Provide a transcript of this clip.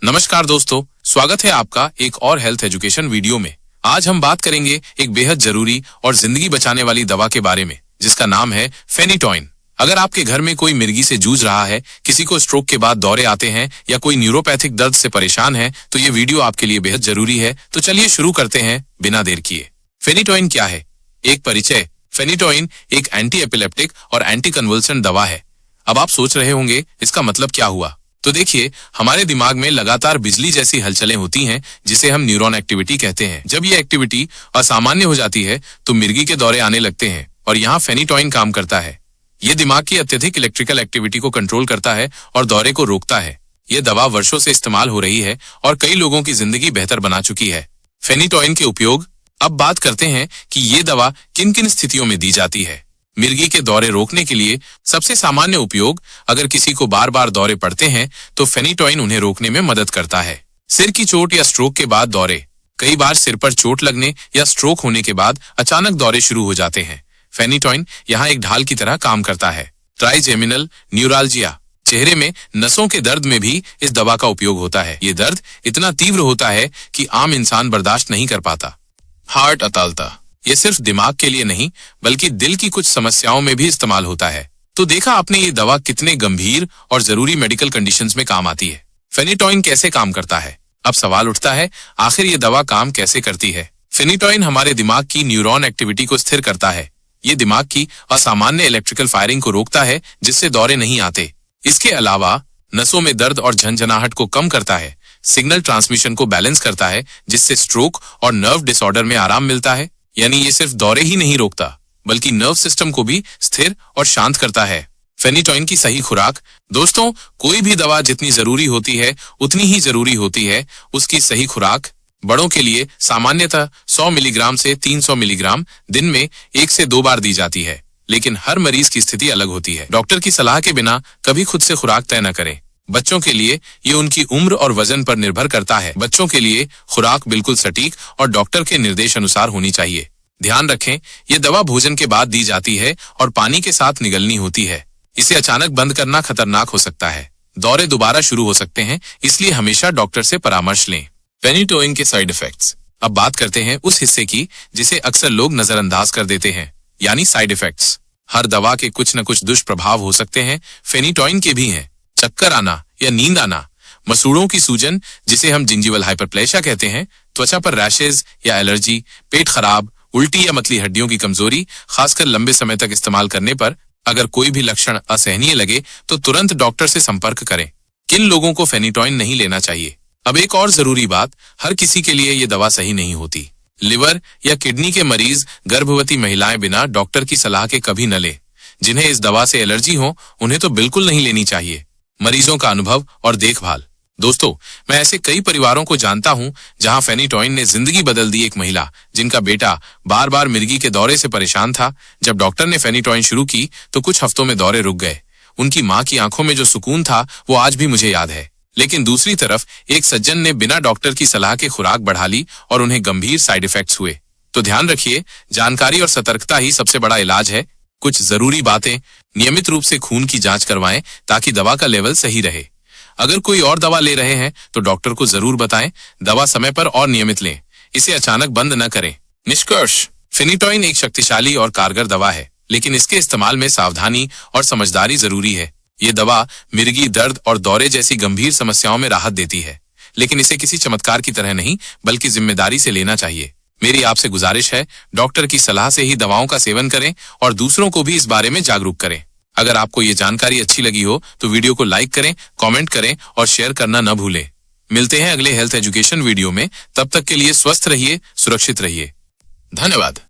नमस्कार दोस्तों, स्वागत है आपका एक और हेल्थ एजुकेशन वीडियो में। आज हम बात करेंगे एक बेहद जरूरी और जिंदगी बचाने वाली दवा के बारे में, जिसका नाम है फेनिटॉइन। अगर आपके घर में कोई मिर्गी से जूझ रहा है, किसी को स्ट्रोक के बाद दौरे आते हैं या कोई न्यूरोपैथिक दर्द से परेशान है, तो ये वीडियो आपके लिए बेहद जरूरी है। तो चलिए शुरू करते हैं बिना देर किए। फेनिटॉइन क्या है? एक परिचय। फेनिटॉइन एक एंटी एपिलेप्टिक और एंटी कन्वल्सन दवा है। अब आप सोच रहे होंगे इसका मतलब क्या हुआ? तो देखिए, हमारे दिमाग में लगातार बिजली जैसी हलचलें होती हैं, जिसे हम न्यूरॉन एक्टिविटी कहते हैं। जब ये एक्टिविटी असामान्य हो जाती है तो मिर्गी के दौरे आने लगते हैं, और यहाँ फेनिटॉइन काम करता है। ये दिमाग की अत्यधिक इलेक्ट्रिकल एक्टिविटी को कंट्रोल करता है और दौरे को रोकता है। ये दवा वर्षों से इस्तेमाल हो रही है और कई लोगों की जिंदगी बेहतर बना चुकी है। फेनिटॉइन के उपयोग। अब बात करते हैं कि ये दवा किन किन स्थितियों में दी जाती है। मिर्गी के दौरे रोकने के लिए सबसे सामान्य उपयोग, अगर किसी को बार बार दौरे पड़ते हैं तो फेनिटॉइन उन्हें रोकने में मदद करता है। सिर की चोट या स्ट्रोक के बाद दौरे। कई बार सिर पर चोट लगने या स्ट्रोक होने के बाद अचानक दौरे शुरू हो जाते हैं। फेनिटॉइन यहाँ एक ढाल की तरह काम करता है। Trigeminal neuralgia. चेहरे में नसों के दर्द में भी इस दवा का उपयोग होता है। ये दर्द इतना तीव्र होता है कि आम इंसान बर्दाश्त नहीं कर पाता। हार्ट अतालता। ये सिर्फ दिमाग के लिए नहीं, बल्कि दिल की कुछ समस्याओं में भी इस्तेमाल होता है। तो देखा आपने ये दवा कितने गंभीर और जरूरी मेडिकल कंडीशंस में काम आती है। फेनिटॉइन कैसे काम करता है? अब सवाल उठता है, आखिर ये दवा काम कैसे करती है? फेनिटॉइन हमारे दिमाग की न्यूरॉन एक्टिविटी को स्थिर करता है। ये दिमाग की असामान्य इलेक्ट्रिकल फायरिंग को रोकता है, जिससे दौरे नहीं आते। इसके अलावा नसों में दर्द और झंझनाहट को कम करता है। सिग्नल ट्रांसमिशन को बैलेंस करता है, जिससे स्ट्रोक और नर्व डिसऑर्डर में आराम मिलता है। यानी ये सिर्फ दौरे ही नहीं रोकता, बल्कि नर्व सिस्टम को भी स्थिर और शांत करता है। फेनिटॉइन की सही खुराक। दोस्तों, कोई भी दवा जितनी जरूरी होती है उतनी ही जरूरी होती है उसकी सही खुराक। बड़ों के लिए सामान्यतः 100 मिलीग्राम से 300 मिलीग्राम दिन में 1 से 2 बार दी जाती है, लेकिन हर मरीज की स्थिति अलग होती है। डॉक्टर की सलाह के बिना कभी खुद से खुराक तय न करें। बच्चों के लिए ये उनकी उम्र और वजन पर निर्भर करता है। बच्चों के लिए खुराक बिल्कुल सटीक और डॉक्टर के निर्देश अनुसार होनी चाहिए। ध्यान रखें, ये दवा भोजन के बाद दी जाती है और पानी के साथ निगलनी होती है। इसे अचानक बंद करना खतरनाक हो सकता है। दौरे दोबारा शुरू हो सकते हैं, इसलिए हमेशा डॉक्टर से परामर्श लें। फेनिटॉइन के साइड इफेक्ट्स। अब बात करते हैं उस हिस्से की जिसे अक्सर लोग नजरअंदाज कर देते हैं, यानी साइड इफेक्ट्स। हर दवा के कुछ न कुछ दुष्प्रभाव हो सकते हैं। फेनिटॉइन के भी हैं। चक्कर आना या नींद आना, मसूड़ों की सूजन जिसे हम जिंजिवल हाइपरप्लेशिया कहते हैं, त्वचा पर रैशेज या एलर्जी, पेट खराब, उल्टी या मतली हड्डियों की कमजोरी, खासकर लंबे समय तक इस्तेमाल करने पर। अगर कोई भी लक्षण असहनीय लगे तो तुरंत डॉक्टर से संपर्क करें। किन लोगों को फेनिटॉइन नहीं लेना चाहिए? अब एक और जरूरी बात, हर किसी के लिए ये दवा सही नहीं होती। लिवर या किडनी के मरीज, गर्भवती महिलाएं बिना डॉक्टर की सलाह के कभी न ले। जिन्हें इस दवा से एलर्जी हो, उन्हें तो बिल्कुल नहीं लेनी चाहिए। मरीजों का अनुभव और देखभाल। दोस्तों, मैं ऐसे कई परिवारों को जानता हूं जहां फेनिटॉइन ने जिंदगी बदल दी। एक महिला जिनका बेटा बार बार मिर्गी के दौरे से परेशान था, जब डॉक्टर ने फेनिटॉइन शुरू की तो कुछ हफ्तों में दौरे रुक गए। उनकी मां की आंखों में जो सुकून था वो आज भी मुझे याद है। लेकिन दूसरी तरफ एक सज्जन ने बिना डॉक्टर की सलाह के खुराक बढ़ा ली और उन्हें गंभीर साइड इफेक्ट्स हुए। तो ध्यान रखिए, जानकारी और सतर्कता ही सबसे बड़ा इलाज है। कुछ जरूरी बातें, नियमित रूप से खून की जांच करवाएं ताकि दवा का लेवल सही रहे। अगर कोई और दवा ले रहे हैं तो डॉक्टर को जरूर बताएं। दवा समय पर और नियमित लें। इसे अचानक बंद न करें। निष्कर्ष, फेनिटॉइन एक शक्तिशाली और कारगर दवा है, लेकिन इसके इस्तेमाल में सावधानी और समझदारी जरूरी है। ये दवा मिर्गी, दर्द और दौरे जैसी गंभीर समस्याओं में राहत देती है, लेकिन इसे किसी चमत्कार की तरह नहीं, बल्कि जिम्मेदारी से लेना चाहिए। मेरी आपसे गुजारिश है, डॉक्टर की सलाह से ही दवाओं का सेवन करें और दूसरों को भी इस बारे में जागरूक करें। अगर आपको ये जानकारी अच्छी लगी हो तो वीडियो को लाइक करें, कमेंट करें और शेयर करना न भूलें। मिलते हैं अगले हेल्थ एजुकेशन वीडियो में। तब तक के लिए स्वस्थ रहिए, सुरक्षित रहिए। धन्यवाद।